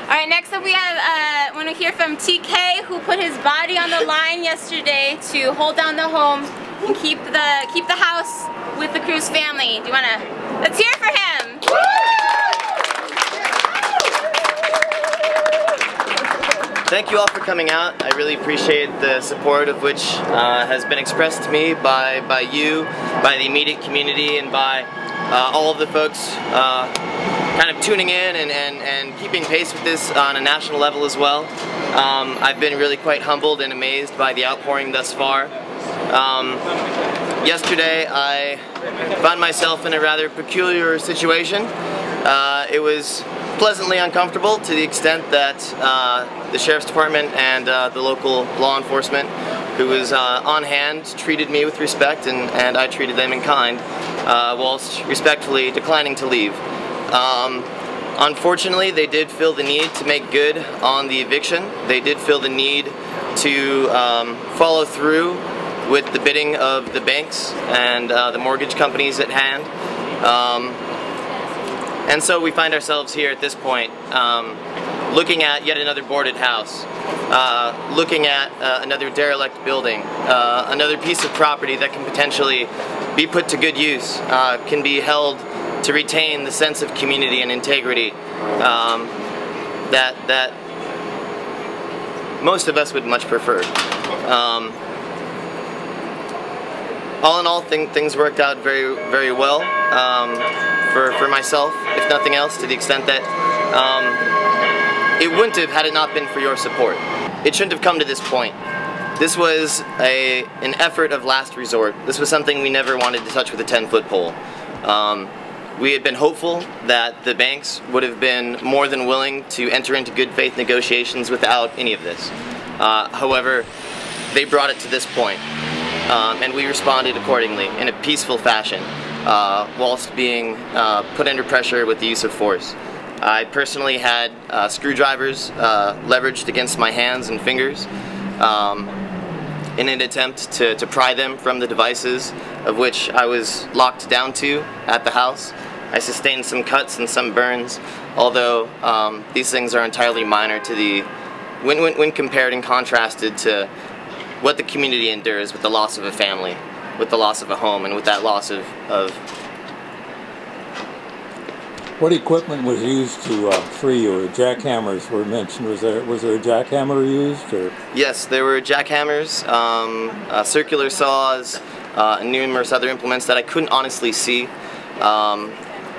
Alright, next up we have, want to hear from TK, who put his body on the line yesterday to hold down the home and keep the house with the Cruz family. Do you want to, let's hear it for him! Thank you all for coming out. I really appreciate the support of which has been expressed to me by you, by the immediate community, and by all of the folks kind of tuning in and keeping pace with this on a national level as well. I've been really quite humbled and amazed by the outpouring thus far. Yesterday I found myself in a rather peculiar situation. It was pleasantly uncomfortable to the extent that the Sheriff's Department and the local law enforcement who was on hand treated me with respect, and I treated them in kind, whilst respectfully declining to leave. Unfortunately, they did feel the need to make good on the eviction. They did feel the need to follow through with the bidding of the banks and the mortgage companies at hand. And so we find ourselves here at this point, looking at yet another boarded house, looking at another derelict building, another piece of property that can potentially be put to good use, can be held to retain the sense of community and integrity that most of us would much prefer. All in all, things worked out very well for myself, if nothing else, to the extent that it wouldn't have had it not been for your support. It shouldn't have come to this point. This was an effort of last resort. This was something we never wanted to touch with a 10-foot pole. We had been hopeful that the banks would have been more than willing to enter into good faith negotiations without any of this. However, they brought it to this point, and we responded accordingly in a peaceful fashion, whilst being put under pressure with the use of force. I personally had screwdrivers leveraged against my hands and fingers in an attempt to pry them from the devices of which I was locked down to at the house. I sustained some cuts and some burns, although these things are entirely minor to the when compared and contrasted to what the community endures with the loss of a family, with the loss of a home, and with that loss of What equipment was used to free you? Jackhammers were mentioned. Was there a jackhammer used? Or? Yes, there were jackhammers, circular saws, and numerous other implements that I couldn't honestly see.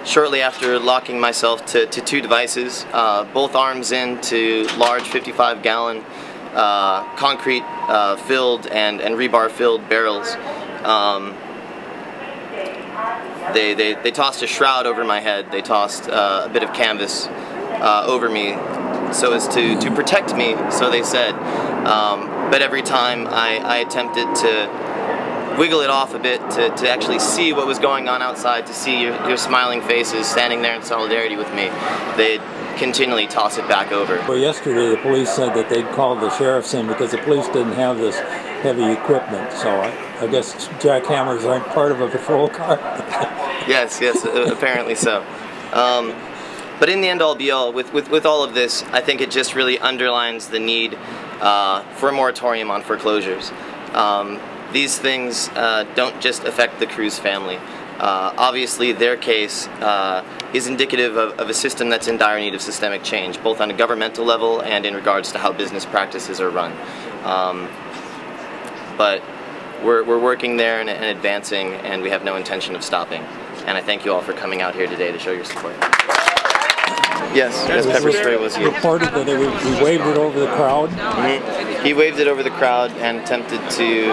Shortly after locking myself to two devices, both arms into large 55-gallon concrete filled and rebar filled barrels, they tossed a shroud over my head. They tossed a bit of canvas over me so as to protect me, so they said. But every time I attempted to wiggle it off a bit to actually see what was going on outside, to see your smiling faces standing there in solidarity with me, they'd continually toss it back over. Well, yesterday the police said that they'd called the sheriffs in because the police didn't have this heavy equipment, so I guess jackhammers aren't part of a patrol car. Yes, apparently so. But in the end all be all, with all of this, I think it just really underlines the need for a moratorium on foreclosures. These things don't just affect the Cruz family. Obviously their case is indicative of a system that's in dire need of systemic change, both on a governmental level and in regards to how business practices are run. But we're working there and advancing, and we have no intention of stopping. And I thank you all for coming out here today to show your support. Yes, pepper spray was used. Reported that he waved it over the crowd? Mm-hmm. He waved it over the crowd and attempted to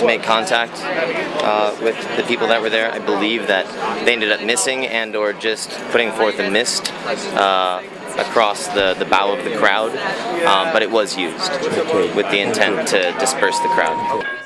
make contact with the people that were there. I believe that they ended up missing and or just putting forth a mist across the bow of the crowd, but it was used with the intent to disperse the crowd.